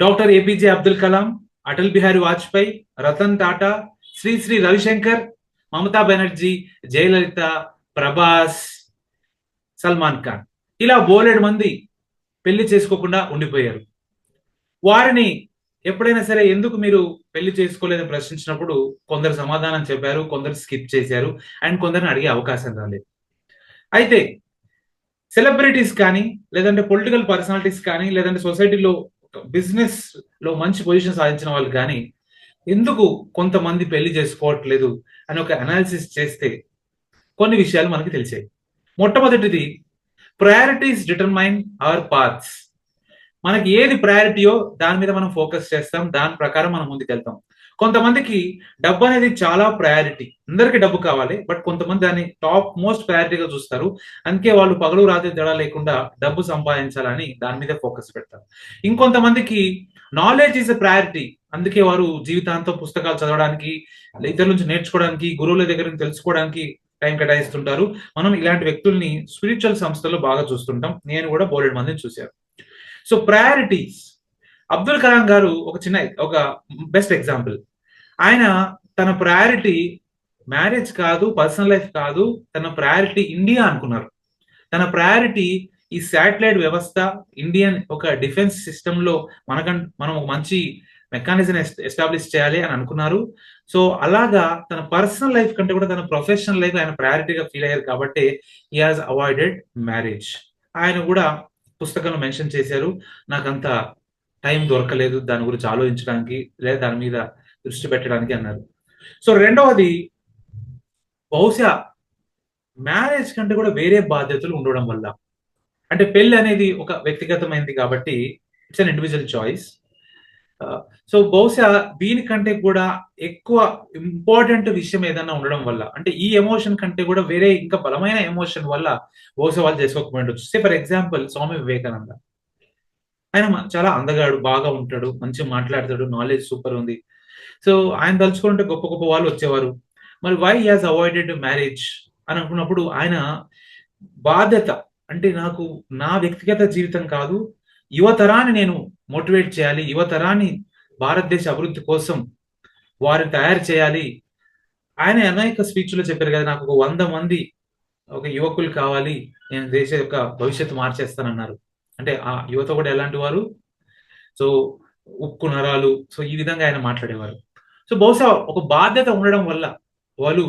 Doctor APJ Abdul Kalam, Atal Bihari Vajpayee, Ratan Tata, Shri Shri Ravishankar, Mamata Banerjee, Jayalalithaa, Prabhas, Salman Khan, ఇలా బోలెడు మంది పెళ్లి చేసుకోకుండా ఉండిపోయారు. వారిని ఎప్పుడైనా సరే ఎందుకు మీరు పెళ్లి చేసుకోలేదని ప్రశ్నించినప్పుడు కొందరు సమాధానం చెప్పారు, కొందరు స్కిప్ చేశారు, అండ్ కొందరిని అడిగే అవకాశం రాలేదు. అయితే సెలబ్రిటీస్ కానీ, లేదంటే పొలిటికల్ పర్సనాలిటీస్ కానీ, లేదంటే సొసైటీలో బిజినెస్ లో మంచి పొజిషన్ సాధించిన వాళ్ళు కానీ ఎందుకు కొంతమంది పెళ్లి చేసుకోవట్లేదు అని ఒక అనాలిసిస్ చేస్తే కొన్ని విషయాలు మనకి తెలిసాయి. మొట్టమొదటిది, ప్రయారిటీస్ డిటర్మైన్ అవర్ పాత్స్. మనకి ఏది ప్రయారిటీయో దాని మీద మనం ఫోకస్ చేస్తాం, దాని ప్రకారం మనం ముందుకెళ్తాం. కొంతమందికి డబ్బు అనేది చాలా ప్రయారిటీ, అందరికీ డబ్బు కావాలి, బట్ కొంతమంది దాన్ని టాప్ మోస్ట్ ప్రయారిటీగా చూస్తారు. అందుకే వాళ్ళు పగలు రాత్రి తేడా లేకుండా డబ్బు సంపాదించాలని దాని మీద ఫోకస్ పెడతారు. ఇంకొంతమందికి నాలెడ్జ్ ఈజ్ అ ప్రయారిటీ, అందుకే వారు జీవితాంతం పుస్తకాలు చదవడానికి, ఇతరుల నుంచి నేర్చుకోవడానికి, గురువుల దగ్గర నుంచి తెలుసుకోవడానికి టైం కేటాయిస్తుంటారు. మనం ఇలాంటి వ్యక్తుల్ని స్పిరిచువల్ సంస్థల్లో బాగా చూస్తుంటాం. నేను కూడా బోలెడు మందిని చూశాను. So priorities. అబ్దుల్ కలాం గారు ఒక బెస్ట్ ఎగ్జాంపుల్. ఆయన తన ప్రయారిటీ మ్యారేజ్ కాదు, పర్సనల్ లైఫ్ కాదు, తన ప్రయారిటీ ఇండియా అనుకున్నారు. తన ప్రయారిటీ ఈ శాటిలైట్ వ్యవస్థ, ఇండియన్ ఒక డిఫెన్స్ సిస్టమ్ లో మనం ఒక మంచి మెకానిజం ఎస్టాబ్లిష్ చేయాలి అని అనుకున్నారు. సో అలాగా తన పర్సనల్ లైఫ్ కంటే కూడా తన ప్రొఫెషనల్ లైఫ్ ఆయన ప్రయారిటీగా ఫీల్ అయ్యారు కాబట్టి హీ హాజ్ అవాయిడెడ్ మ్యారేజ్. ఆయన కూడా పుస్తకంలో మెన్షన్ చేశారు, నాకంత టైం దొరకలేదు దాని గురించి ఆలోచించడానికి, లేదా దాని మీద దృష్టి పెట్టడానికి అన్నారు. సో రెండవది, బహుశా మ్యారేజ్ కంటే కూడా వేరే బాధ్యతలు ఉండడం వల్ల, అంటే పెళ్లి అనేది ఒక వ్యక్తిగతమైనది కాబట్టి it's an individual choice. So బహుశా దీనికంటే కూడా ఎక్కువ ఇంపార్టెంట్ విషయం ఏదన్నా ఉండడం వల్ల, అంటే ఈ ఎమోషన్ కంటే కూడా వేరే ఇంకా బలమైన ఎమోషన్ వల్ల బహుశా వాళ్ళు చేసుకోకపోయిండొచ్చు. Say for example Swami Vivekananda. ఆయన చాలా అందగాడు, బాగా ఉంటాడు, మంచిగా మాట్లాడతాడు, నాలెడ్జ్ సూపర్ ఉంది. సో ఆయన తలుచుకుంటే గొప్ప గొప్ప వాళ్ళు వచ్చేవారు. మరి వై హాజ్ అవాయిడెడ్ మ్యారేజ్ అని అనుకున్నప్పుడు ఆయన బాధ్యత, అంటే నాకు నా వ్యక్తిగత జీవితం కాదు, యువతరాన్ని నేను మోటివేట్ చేయాలి, యువతరాన్ని భారతదేశ అభివృద్ధి కోసం వారిని తయారు చేయాలి. ఆయన అనేక స్పీచ్లో చెప్పారు కదా, నాకు ఒక 100 మంది ఒక యువకులు కావాలి, నేను దేశ యొక్క భవిష్యత్తు మార్చేస్తానన్నారు. అంటే ఆ యువత కూడా ఎలాంటి వారు? సో ఉక్కు నరాలు. సో ఈ విధంగా ఆయన మాట్లాడేవారు. సో బహుశా ఒక బాధ్యత ఉండడం వల్ల వాళ్ళు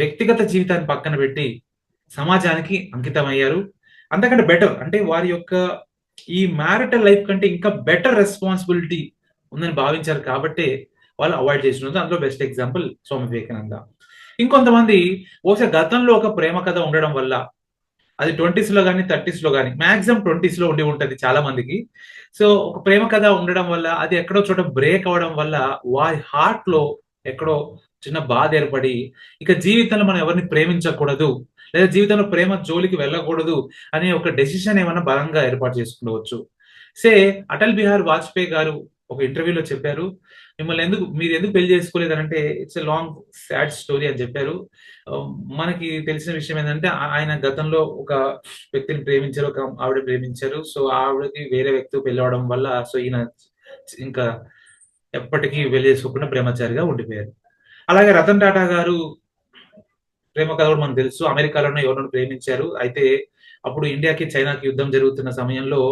వ్యక్తిగత జీవితాన్ని పక్కన పెట్టి సమాజానికి అంకితం అయ్యారు. అంతకంటే బెటర్, అంటే వారి యొక్క ఈ మ్యారిటల్ లైఫ్ కంటే ఇంకా బెటర్ రెస్పాన్సిబిలిటీ ఉందని భావించారు కాబట్టి వాళ్ళు అవాయిడ్ చేసినది. అందులో బెస్ట్ ఎగ్జాంపుల్ స్వామి వివేకానంద. ఇంకొంతమంది బహుశా గతంలో ఒక ప్రేమ కథ ఉండడం వల్ల, అది 20s లో కానీ 30s లో కానీ, మాక్సిమం 20s లో ఉండి ఉంటది చాలా మందికి. సో ఒక ప్రేమ కథ ఉండడం వల్ల అది ఎక్కడో చోట బ్రేక్ అవడం వల్ల వారి హార్ట్ లో ఎక్కడో చిన్న బాధ ఏర్పడి, ఇక జీవితంలో మనం ఎవరిని ప్రేమించకూడదు, లేదా జీవితంలో ప్రేమ జోలికి వెళ్ళకూడదు అనే ఒక డెసిషన్ ఏమైనా బలంగా ఏర్పాటు చేసుకునవచ్చు. సే అటల్ బిహారీ వాజ్పేయి గారు ఒక ఇంటర్వ్యూలో చెప్పారు, మీరు ఎందుకు పెళ్లి చేసుకోలేదు అంటే it's a long sad story అని చెప్పారు. మనకి తెలిసిన విషయం ఏంటంటే ఆయన గతంలో ఒక వ్యక్తిని ప్రేమించారు, ఒక ఆవిడ ప్రేమించారు. సో ఆవిడకి వేరే వ్యక్తి పెళ్లి అవడం వల్ల సో ఈయన ఇంకా ఎప్పటికీ పెళ్లి చేసుకోకుండా బ్రహ్మచారిగా ఉండిపోయారు. అలాగే రతన్ టాటా గారు ప్రేమ కథ కూడా మనకు తెలుసు. అమెరికాలోనే ఎవరినో ప్రేమించారు. అయితే అప్పుడు ఇండియాకి చైనాకి యుద్ధం జరుగుతున్న సమయంలో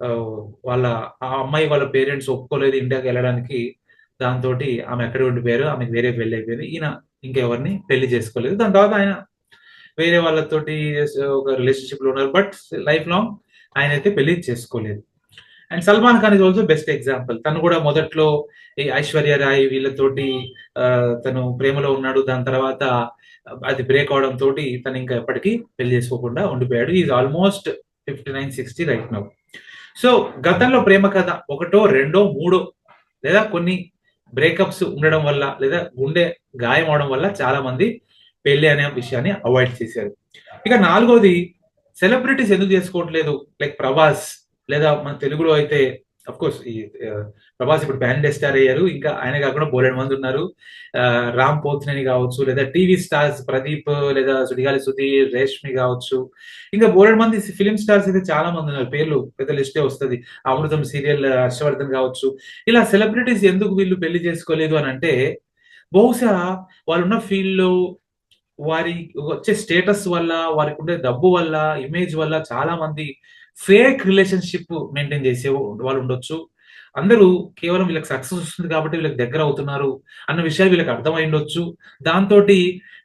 ఆ అమ్మాయి వాళ్ళ పేరెంట్స్ ఒప్పుకోలేదు ఇండియాకి వెళ్ళడానికి. దాంతో ఆమె ఎక్కడ ఉండిపోయారు, ఆమెకు వేరే పెళ్లి అయిపోయింది. ఈయన ఇంకెవరిని పెళ్లి చేసుకోలేదు. దాని తర్వాత ఆయన వేరే వాళ్ళతోటి ఒక రిలేషన్షిప్ లో ఉన్నారు, బట్ లైఫ్ లాంగ్ ఆయన అయితే పెళ్లి చేసుకోలేదు. And Salman Khan is also best example. తను కూడా మొదట్లో ఈ ఐశ్వర్య రాయ్ వీళ్ళతోటి తను ప్రేమలో ఉన్నాడు. దాని తర్వాత అది బ్రేక్ అవడం తోటి తను ఇంకా ఎప్పటికీ పెళ్లి చేసుకోకుండా ఉండిపోయాడు. Is almost 59-60 right now. So గతంలో ప్రేమ కథ ఒకటో రెండో మూడో లేదా కొన్ని బ్రేకప్స్ ఉండడం వల్ల, లేదా గుండె గాయం అవడం వల్ల చాలా మంది పెళ్లి అనే విషయాన్ని అవాయిడ్ చేశారు. ఇక నాలుగోది, సెలబ్రిటీస్ ఎందుకు చేసుకోవట్లేదు, లైక్ ప్రభాస్, లేదా మన తెలుగులో అయితే అఫ్ కోర్స్ ఈ ప్రభాస్ ఇప్పుడు పాన్ ఇండియా స్టార్ అయ్యారు. ఇంకా ఆయన కాకుండా బోలెడు మంది ఉన్నారు. రామ్ పోతినేని కావచ్చు, లేదా టీవీ స్టార్స్ ప్రదీప్, లేదా సుడిగాలి సుధీర్, రేష్మి కావచ్చు. ఇంకా బోలెడు మంది ఫిల్మ్ స్టార్స్ అయితే చాలా మంది ఉన్నారు. పేర్లు పెద్ద లిస్టే వస్తది. అమృతం సీరియల్ హర్షవర్ధన్ కావచ్చు. ఇలా సెలబ్రిటీస్ ఎందుకు వీళ్ళు పెళ్లి చేసుకోలేదు అని అంటే, బహుశా వాళ్ళున్న ఫీల్డ్‌లో వారి వచ్చే స్టేటస్ వల్ల, వారికి ఉండే డబ్బు వల్ల, ఇమేజ్ వల్ల చాలా మంది ఫేక్ రిలేషన్‌షిప్ మెయింటైన్ చేసే వాళ్ళు ఉండొచ్చు. అందరూ కేవలం వీళ్ళకి సక్సెస్ వస్తుంది కాబట్టి వీళ్ళకి దగ్గర అవుతున్నారు అన్న విషయాలు వీళ్ళకి అర్థమైండొచ్చు. దాంతోటి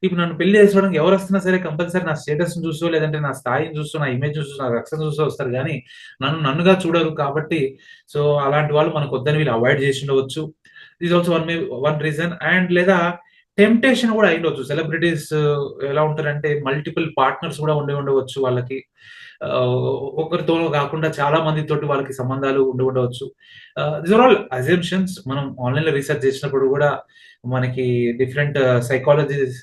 ఇప్పుడు నన్ను పెళ్లి చేసుకోవడానికి ఎవరొస్తున్నా సరే కంపల్సరీ నా స్టేటస్‌ని చూసో, లేదంటే నా స్థాయిని చూసో, నా ఇమేజ్ చూసో, నా సక్సెస్ చూసో వస్తారు గానీ, నన్ను నన్నుగా చూడరు కాబట్టి, సో అలాంటి వాళ్ళు మనకొద్దని వీళ్ళు అవాయిడ్ చేసుండవచ్చు. This also one reason. And లేదా టెంప్టేషన్ గూడా అయ్యుండొచ్చు. సెలబ్రిటీస్ ఎలా ఉంటారంటే మల్టిపుల్ పార్ట్నర్స్ గూడా ఉండి ఉండవచ్చు వాళ్ళకి. ఒకరితో కాకుండా చాలా మందితోటి వాళ్ళకి సంబంధాలు ఉండి ఉండవచ్చు. These are all assumptions. మనం ఆన్‌లైన్‌లో రీసెర్చ్ చేసినప్పుడు గూడా మనకి డిఫరెంట్ సైకాలజిస్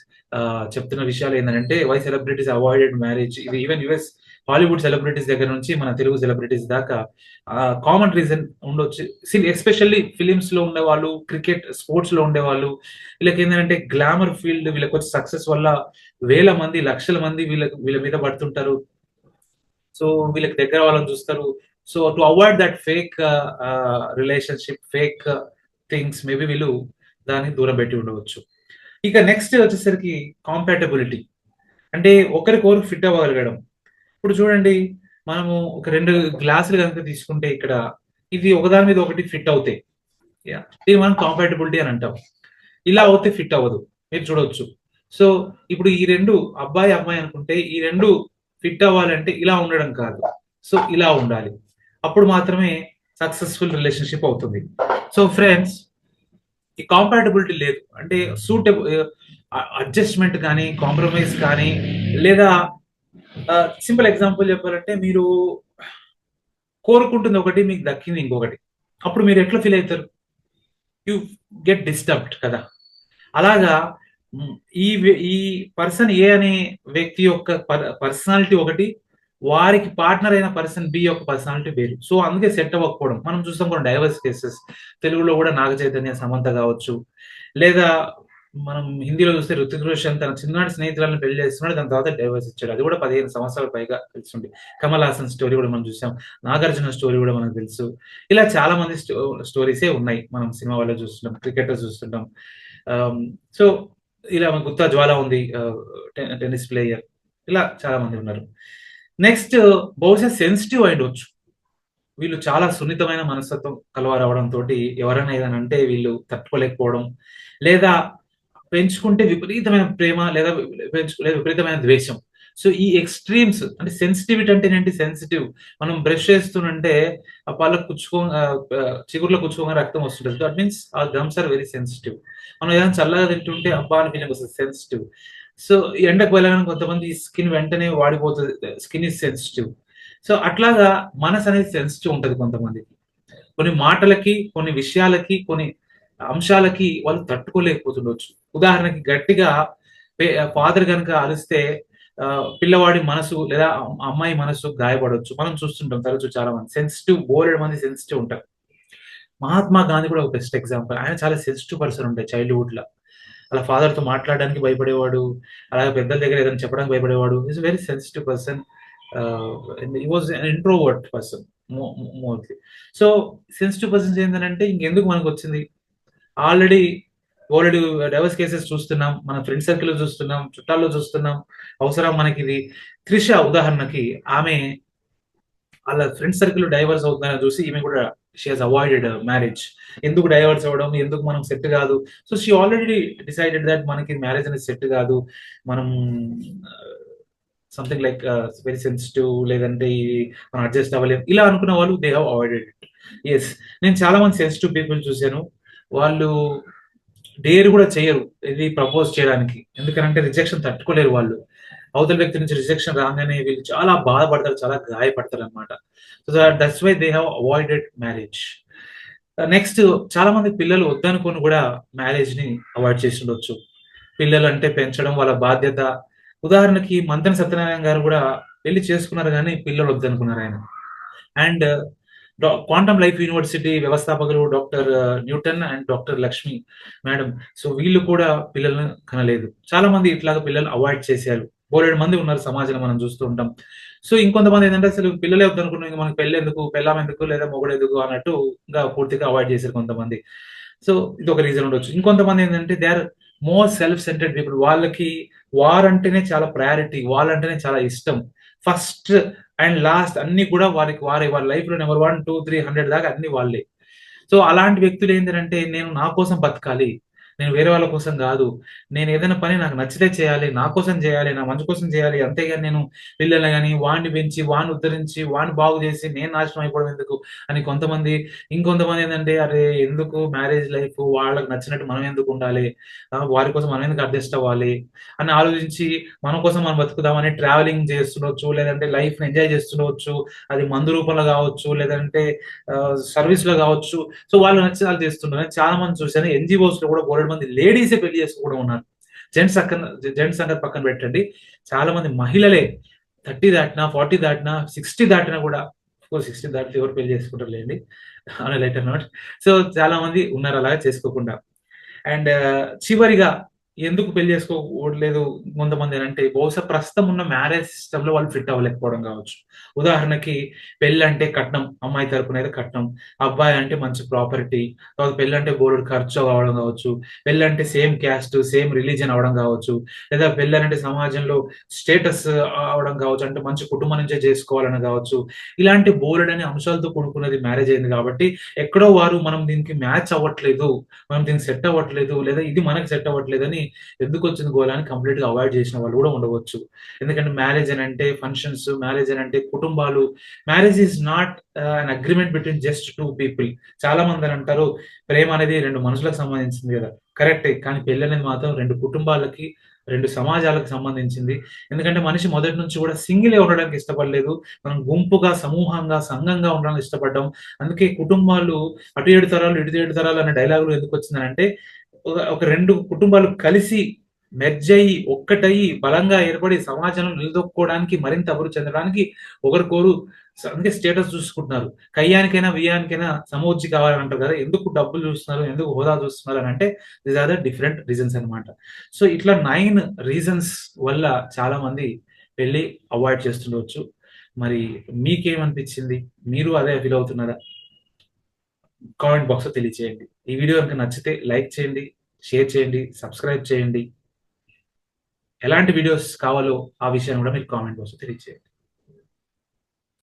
చెప్తున్న విషయాలు ఏంటంటే వై సెలబ్రిటీస్ అవాయిడెడ్ మ్యారేజ్. ఇది ఈవెన్ యూఎస్ హాలీవుడ్ సెలబ్రిటీస్ దగ్గర నుంచి మన తెలుగు సెలబ్రిటీస్ దాకా కామన్ రీజన్ ఉండొచ్చు. ఎస్పెషల్లీ ఫిలిమ్స్ లో ఉండేవాళ్ళు, క్రికెట్ స్పోర్ట్స్ లో ఉండేవాళ్ళు, వీళ్ళకి ఏంటంటే గ్లామర్ ఫీల్డ్, వీళ్ళకి వచ్చే సక్సెస్ వల్ల వేల మంది, లక్షల మంది వీళ్ళ మీద పడుతుంటారు. సో వీళ్ళకి దగ్గర వాళ్ళని చూస్తారు. So to avoid that fake relationship, fake things maybe వీళ్ళు దాన్ని దూరం పెట్టి ఉండవచ్చు. ఇక నెక్స్ట్ వచ్చేసరికి కాంపాటబిలిటీ. అంటే ఒకరికొకరు ఫిట్ అవ్వగలగడం. ఇప్పుడు చూడండి, మనము ఒక 2 గ్లాసులు గనుక తీసుకుంటే ఇక్కడ ఇది ఒకదాని మీద ఒకటి ఫిట్ అవుతాయి. దీన్ని మనం కాంపాటబిలిటీ అని అంటాం. ఇలా అవుతే ఫిట్ అవ్వదు. మీరు చూడొచ్చు. సో ఇప్పుడు ఈ 2 అబ్బాయి, అమ్మాయి అనుకుంటే ఈ 2 ఫిట్ అవ్వాలంటే ఇలా ఉండడం కాదు. సో ఇలా ఉండాలి. అప్పుడు మాత్రమే సక్సెస్‌ఫుల్ రిలేషన్‌షిప్ అవుతుంది. సో ఫ్రెండ్స్, ఈ కాంపాటబిలిటీ లేదు. అంటే అడ్జస్ట్‌మెంట్ కానీ, కాంప్రమైజ్ కానీ, లేదా సింపుల్ ఎగ్జాంపుల్ చెప్పాలంటే మీరు కోరుకుంటుంది ఒకటి, మీకు దక్కింది ఇంకొకటి. అప్పుడు మీరు ఎట్లా ఫీల్ అయితారు? యూ గెట్ డిస్టర్బ్డ్ కదా! అలాగా హ్మ్. ఈ పర్సన్ ఏ అనే వ్యక్తి యొక్క పర్సనాలిటీ ఒకటి, వారికి పార్ట్నర్ అయిన పర్సన్ బి యొక్క పర్సనాలిటీ వేరు. సో అందుకే సెట్ అవ్వకపోవడం. మనం చూస్తాం కూడా డైవర్స్ కేసెస్. తెలుగులో కూడా నాగ చైతన్య, సమంత కావచ్చు. లేదా మనం హిందీలో చూస్తే 'హృతిక్ రోషన్' తన చిన్ననాటి స్నేహితురాలిని పెళ్లి చేసుకున్నాడు. దాని తర్వాత డైవర్స్ ఇచ్చాడు. అది కూడా 15 సంవత్సరాల పైగా తెలిసుండి. కమల్ హాసన్ స్టోరీ కూడా మనం చూసాం. నాగార్జున స్టోరీ కూడా మనకు తెలుసు. ఇలా చాలా మంది స్టోరీసే ఉన్నాయి. మనం సినిమా వాళ్ళలో చూస్తుంటాం, క్రికెటర్స్ చూస్తుంటాం. ఆహ్, సో ఇలా మన 'గుత్తా జ్వాల' ఉంది. Tennis player. ఇలా చాలా మంది ఉన్నారు. నెక్స్ట్ బహుశా సెన్సిటివ్ అయ్యుండొచ్చు. వీళ్ళు చాలా సున్నితమైన మనస్తత్వం కలవారవడంతోటి ఎవరైనా ఏదైనా అంటే వీళ్ళు తట్టుకోలేకపోవడం. లేదా పెంచుకుంటే విపరీతమైన ప్రేమ, లేదా లేదా విపరీతమైన ద్వేషం. సో ఈ ఎక్స్‌ట్రీమ్స్ అంటే సెన్సిటివిటీ అంటేనేంటి సెన్సిటివ్. మనం బ్రష్ చేస్తుంటే ఆ పళ్ళకు చిగుర్లో కుచ్చుకోగానే రక్తం వస్తుంటది. That means our gums are very sensitive. మనం ఏదైనా చల్లగా తింటుంటే అబ్బా! అని ఫీలింగ్ వస్తది. సెన్సిటివ్. సో ఎండకు వెళ్ళగానే కొంతమంది స్కిన్ వెంటనే వాడిపోతది. Skin is sensitive. సో అట్లాగా మనసనేది సెన్సిటివ్ ఉంటది కొంతమందికి. కొన్ని మాటలకి, కొన్ని విషయాలకి, కొన్ని అంశాలకి వాళ్ళు తట్టుకోలేకపోతుండొచ్చు. ఉదాహరణకి గట్టిగా ఫాదర్ గనుక అరిస్తే పిల్లవాడి మనసు లేదా అమ్మాయి మనసు గాయపడొచ్చు. మనం చూస్తుంటాం తరచు చాలా మంది. సెన్సిటివ్ బోలెడు మంది సెన్సిటివ్ ఉంటారు. మహాత్మా గాంధీ కూడా ఒక బెస్ట్ ఎగ్జాంపుల్. ఆయన చాలా సెన్సిటివ్ పర్సన్ ఉండే చైల్డ్‌హుడ్‌ల. అలా ఫాదర్‌తో మాట్లాడడానికి భయపడేవాడు. అలాగే పెద్దల దగ్గర ఏదైనా చెప్పడానికి భయపడేవాడు. He is very sensitive person. Ah, he was an introvert person mostly. So, sensitive persons ఏంటనంటే ఇంకెందుకు మనకొచ్చింది? ఆల్రెడీ బోలెడు డైవోర్స్ కేసెస్ చూస్తున్నాం. మన ఫ్రెండ్ సర్కిల్‌లో చూస్తున్నాం. చుట్టాల్లో చూస్తున్నాం. అవసరం మనకిది. 'త్రిష' ఉదాహరణకి ఆమె ఆళ్ళ ఫ్రెండ్ సర్కిల్ డైవర్స్ అవుతుందని చూసి ఈమె కూడా షీ హాస్ అవాయిడెడ్ మ్యారేజ్. ఎందుకు డైవర్స్ అవ్వడం? ఎందుకు మనం సెట్ కాదు. So, she already decided that మనకి మ్యారేజ్ అనేది సెట్ కాదు. మనం సంథింగ్ లైక్ వెరీ సెన్సిటివ్, లేదంటే మనం అడ్జస్ట్ అవ్వలేం. ఇలా అనుకున్న వాళ్ళు they have avoided it. Yes. నేను చాలా మంది సెన్సిటివ్ పీపుల్ చూసాను. వాళ్ళు డేర్ కూడా చెయ్యరు. ఇది ప్రపోజ్ చేయడానికి. ఎందుకనంటే రిజెక్షన్ తట్టుకోలేరు వాళ్ళు. అవతల వ్యక్తి నుంచి రిజెక్షన్ రాంగానే వీళ్ళు చాలా బాధపడతారు. చాలా గాయపడతారనమాట. So, that's why they have avoided marriage. Next చాలా మంది పిల్లలు వద్దనుకోని కూడా మ్యారేజ్‌ని అవాయిడ్ చేసుండొచ్చు. పిల్లలంటే పెంచడం వాళ్ళ బాధ్యత. ఉదాహరణకి 'మంతెన సత్యనారాయణ' గారు కూడా పెళ్లి చేసుకున్నారు గానీ పిల్లలు వద్దనుకున్నారాయన. అండ్ క్వాంటమ్ లైఫ్ యూనివర్సిటీ వ్యవస్థాపకులు doctor Newton and doctor Lakshmi madam. So వీళ్ళు కూడా పిల్లలను కనలేదు. చాలా మంది ఇట్లాగా పిల్లలు అవాయిడ్ చేశారు. బోలెడు మంది ఉన్నారు సమాజంలో, మనం చూస్తూ ఉంటాం. సో ఇంకొంతమంది ఏంటంటే అసలు పిల్లలే వద్దనుకున్నాం, ఇంక మనకి పెళ్ళి ఎందుకు, పెళ్ళాం ఎందుకు, లేదా మొగుడు ఎందుకు అన్నట్టు ఇంకా పూర్తిగా అవాయిడ్ చేశారు కొంతమంది. సో ఇది ఒక రీజన్ ఉండొచ్చు. ఇంకొంతమంది ఏంటంటే they are more self centered people. వాళ్ళకి వారంటేనే చాలా ప్రయారిటీ, వాళ్ళంటేనే చాలా ఇష్టం. ఫస్ట్ అండ్ లాస్ట్ అన్ని కూడా వారికి వారి వారి లైఫ్ లో నెంబర్ 1, 2, 3, 100 దాకా అన్ని వాళ్ళే. సో అలాంటి వ్యక్తులు ఏంటంటే నేను నా కోసం బతకాలి, నేను వేరే వాళ్ళ కోసం కాదు, నేను ఏదైనా పని నాకు నచ్చితే చేయాలి, నా కోసం చేయాలి, నా మంచి కోసం చేయాలి, అంతేగాని నేను పిల్లల్ని కానీ వాడిని పెంచి వాడిని ఉద్ధరించి వాడిని బాగు చేసి నేను నాశనం అయిపోవడం ఎందుకు అని కొంతమంది. ఇంకొంతమంది ఏంటంటే అరే ఎందుకు మ్యారేజ్ లైఫ్, వాళ్ళకి నచ్చినట్టు మనం ఎందుకు ఉండాలి, వారి కోసం మనం ఎందుకు అడ్జస్ట్ అవ్వాలి అని ఆలోచించి మన కోసం మనం బతుకుదామని ట్రావెలింగ్ చేస్తుండొచ్చు, లేదంటే లైఫ్ ఎంజాయ్ చేస్తుండవచ్చు. అది మందు రూపంలో కావచ్చు, లేదంటే సర్వీస్ లో కావచ్చు. సో వాళ్ళు నచ్చి వాళ్ళు చేస్తుంటారు. నేను చాలా మంది చూశాను, ఎన్జిఓస్ లో కూడా బోలెడు మంది లేడీసే పెళ్లి చేసుకు కూడా ఉన్నారు. జెంట్స్ సంగతి పక్కన పెట్టండి, చాలా మంది మహిళలే 30 దాటినా, 40 దాటినా, 60 దాటినా కూడా, 60 దాటితే ఎవరు పెళ్లి చేసుకుంటారు లేండి, ఆన్ లైటర్ నోట్. సో చాలా మంది ఉన్నారు అలాగా చేసుకోకుండా. అండ్ చివరిగా ఎందుకు పెళ్లి చేసుకోవట్లేదు కొంతమంది అంటే బహుశా ప్రస్తుతం ఉన్న మ్యారేజ్ సిస్టమ్ లో వాళ్ళు ఫిట్ అవ్వలేకపోవడం కావచ్చు. ఉదాహరణకి పెళ్లి అంటే కట్నం, అమ్మాయి తరపున అయితే కట్నం, అబ్బాయి అంటే మంచి ప్రాపర్టీ, తర్వాత పెళ్లి అంటే బోర్డు ఖర్చు అవడం కావచ్చు, పెళ్లి అంటే సేమ్ క్యాస్ట్ సేమ్ రిలీజన్ అవడం కావచ్చు, లేదా పెళ్లి అంటే సమాజంలో స్టేటస్ అవడం కావచ్చు, అంటే మంచి కుటుంబం నుంచే చేసుకోవాలని కావచ్చు. ఇలాంటి బోలెడని అంశాలతో కూడుకున్నది మ్యారేజ్ అయింది కాబట్టి ఎక్కడో వారు మనం దీనికి మ్యాచ్ అవ్వట్లేదు, మనం దీనికి సెట్ అవ్వట్లేదు, లేదా ఇది మనకి సెట్ అవ్వట్లేదని ఎందుకు వచ్చింది గోల అని కంప్లీట్ గా అవాయిడ్ చేసిన వాళ్ళు కూడా ఉండవచ్చు. ఎందుకంటే మ్యారేజ్ అని అంటే ఫంక్షన్స్, మ్యారేజ్ అని అంటే కుటుంబాలు. Marriage is not an agreement between just 2 people. చాలా మంది అని అంటారు ప్రేమ అనేది 2 మనుషులకు సంబంధించింది కదా. కరెక్టే, కానీ పెళ్లి అనేది మాత్రం 2 కుటుంబాలకి, 2 సమాజాలకు సంబంధించింది. ఎందుకంటే మనిషి మొదటి నుంచి కూడా సింగిల్ ఉండడానికి ఇష్టపడలేదు, మనం గుంపుగా, సమూహంగా, సంఘంగా ఉండడానికి ఇష్టపడ్డాం. అందుకే కుటుంబాలు అటు 7 తరాలు ఇటు 7 తరాలు అనే డైలాగులు ఎందుకు వచ్చిందనంటే ఒక 2 కుటుంబాలు కలిసి మెర్జ్ అయ్యి ఒక్కటయ్యి బలంగా ఏర్పడి సమాజంలో నిలదొక్కుకోవడానికి, మరింత అభివృద్ధి చెందడానికి ఒకరికొరు అందుకే స్టేటస్ చూసుకుంటున్నారు. కయ్యానికైనా బియ్యానికైనా సమవుజ్జి కావాలని అంటారు కదా. ఎందుకు డబ్బులు చూస్తున్నారు, ఎందుకు హోదా చూస్తున్నారు అని అంటే these are the different reasons అన్నమాట. సో ఇట్లా 9 రీజన్స్ వల్ల చాలా మంది పెళ్లి అవాయిడ్ చేస్తుండవచ్చు. మరి మీకేమనిపించింది? మీరు అదే ఫీల్ అవుతున్నారా? కామెంట్ బాక్స్‌లో తెలియజేయండి. ఈ వీడియో గనుక నచ్చితే లైక్ చేయండి, షేర్ చేయండి, సబ్స్క్రైబ్ చేయండి. ఎలాంటి వీడియోస్ కావాలో ఆ విషయాన్ని కూడా మీరు కామెంట్ బాక్స్‌లో తెలియజేయండి.